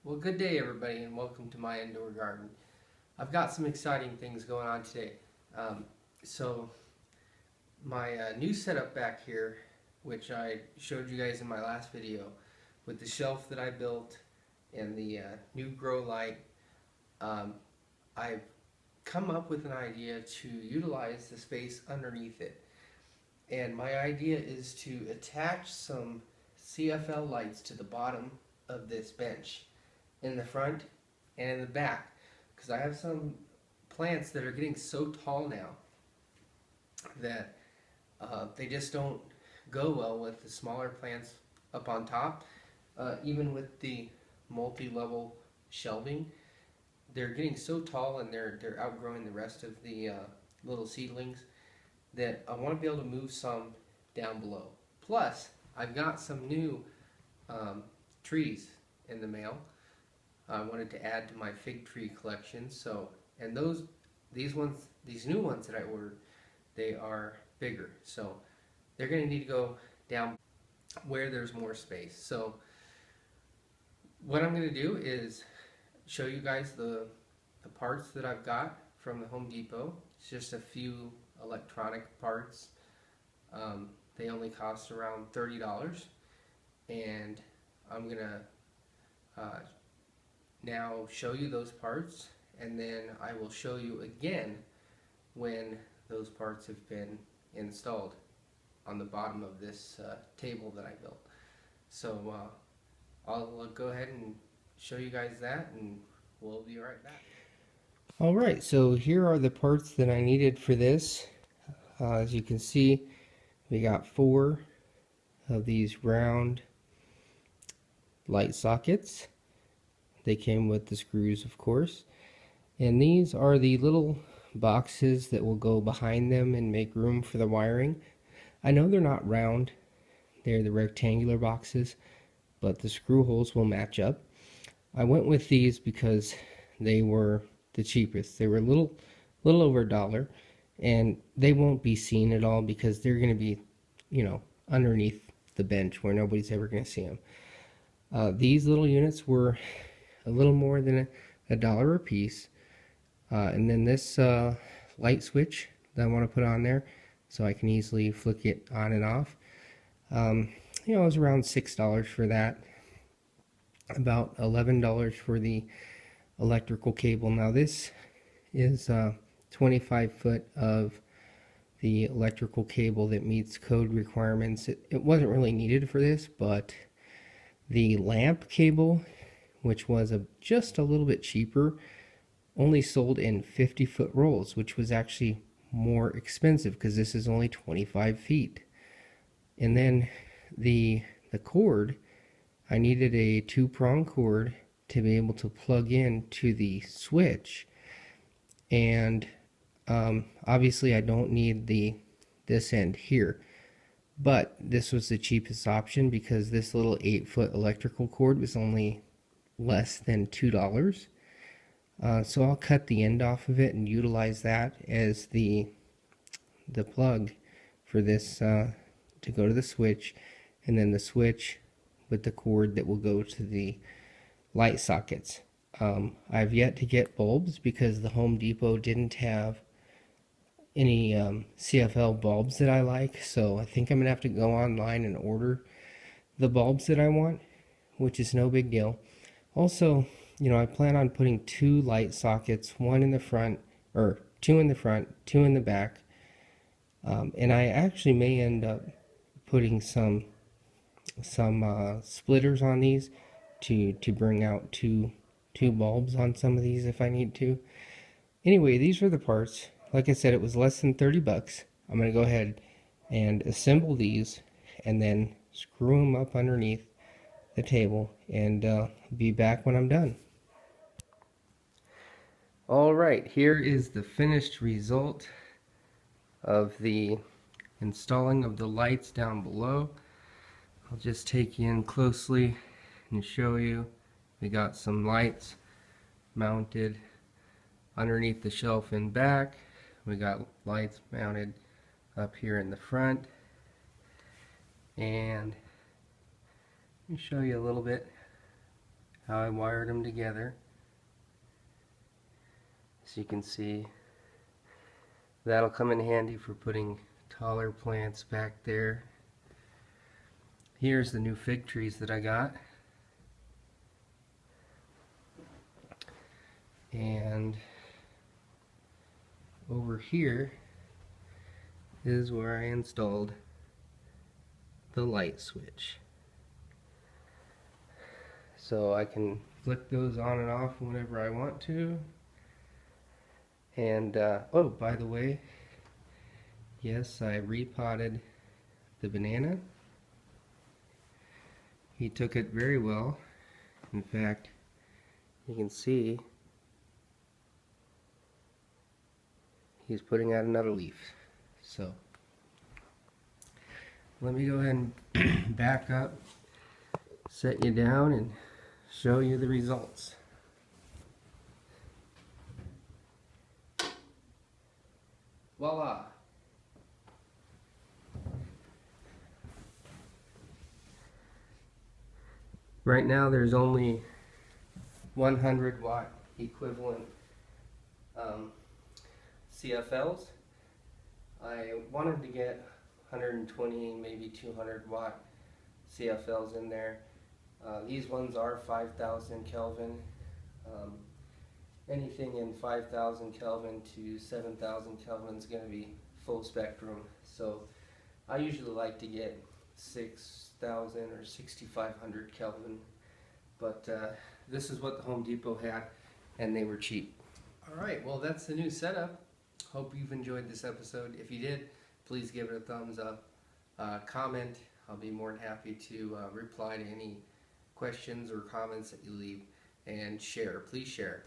Well, good day, everybody, and welcome to my indoor garden. I've got some exciting things going on today. Um, so, my new setup back here, which I showed you guys in my last video, with the shelf that I built and the new grow light, um, I've come up with an idea to utilize the space underneath it. And my idea is to attach some CFL lights to the bottom of this bench, in the front and in the back, because I have some plants that are getting so tall now that they just don't go well with the smaller plants up on top. Even with the multi-level shelving, they're getting so tall and they're outgrowing the rest of the little seedlings that I want to be able to move some down below. Plus, I've got some new trees in the mail. I wanted to add to my fig tree collection. So, and these new ones that I ordered, they are bigger. So, they're going to need to go down where there's more space. So, what I'm going to do is show you guys the parts that I've got from the Home Depot. It's just a few electronic parts. They only cost around $30, and I'm going to now show you those parts, and then I will show you again when those parts have been installed on the bottom of this table that I built. So I'll go ahead and show you guys that, and we'll be right back. Alright, so here are the parts that I needed for this. As you can see, we got 4 of these round light sockets. They came with the screws, of course. And these are the little boxes that will go behind them and make room for the wiring. I know they're not round, they're the rectangular boxes, but the screw holes will match up. I went with these because they were the cheapest. They were a little over $1, and they won't be seen at all because they're going to be, underneath the bench where nobody's ever going to see them. These little units were a little more than $1 a piece. And then this light switch that I want to put on there so I can easily flick it on and off. It was around $6 for that. About $11 for the electrical cable. Now this is 25 foot of the electrical cable that meets code requirements. It wasn't really needed for this, but the lamp cable, which was just a little bit cheaper, only sold in 50-foot rolls, which was actually more expensive because this is only 25 feet. And then the cord, I needed a 2-prong cord to be able to plug in to the switch. And obviously I don't need this end here. But this was the cheapest option because this little 8-foot electrical cord was only less than $2. So I'll cut the end off of it and utilize that as the plug for this to go to the switch, and then the switch with the cord that will go to the light sockets. I've yet to get bulbs because the Home Depot didn't have any CFL bulbs that I like, so I think I'm gonna have to go online and order the bulbs that I want, which is no big deal. Also, I plan on putting 2 light sockets, 1 in the front, or 2 in the front, 2 in the back, and I actually may end up putting some splitters on these to bring out two bulbs on some of these if I need to. Anyway, these are the parts. Like I said, it was less than 30 bucks. I'm going to go ahead and assemble these and then screw them up underneath the table, and be back when I'm done. Alright, here is the finished result of the installing of the lights down below. I'll just take you in closely and show you. We got some lights mounted underneath the shelf in back. We got lights mounted up here in the front, and let me show you a little bit how I wired them together. As you can see, that'll come in handy for putting taller plants back there. Here's the new fig trees that I got. And over here is where I installed the light switch. So I can flick those on and off whenever I want to. And oh, by the way, yes, I repotted the banana. He took it very well. In fact, you can see he's putting out another leaf. So let me go ahead and back up, set you down, and show you the results. Voila! Right now there's only 100 watt equivalent CFLs. I wanted to get 120, maybe 200 watt CFLs in there. These ones are 5,000 Kelvin. Anything in 5,000 Kelvin to 7,000 Kelvin is going to be full spectrum. So I usually like to get 6,000 or 6,500 Kelvin. But this is what the Home Depot had, and they were cheap. Alright, well that's the new setup. Hope you've enjoyed this episode. If you did, please give it a thumbs up. Comment. I'll be more than happy to reply to any questions or comments that you leave. And share. Please share.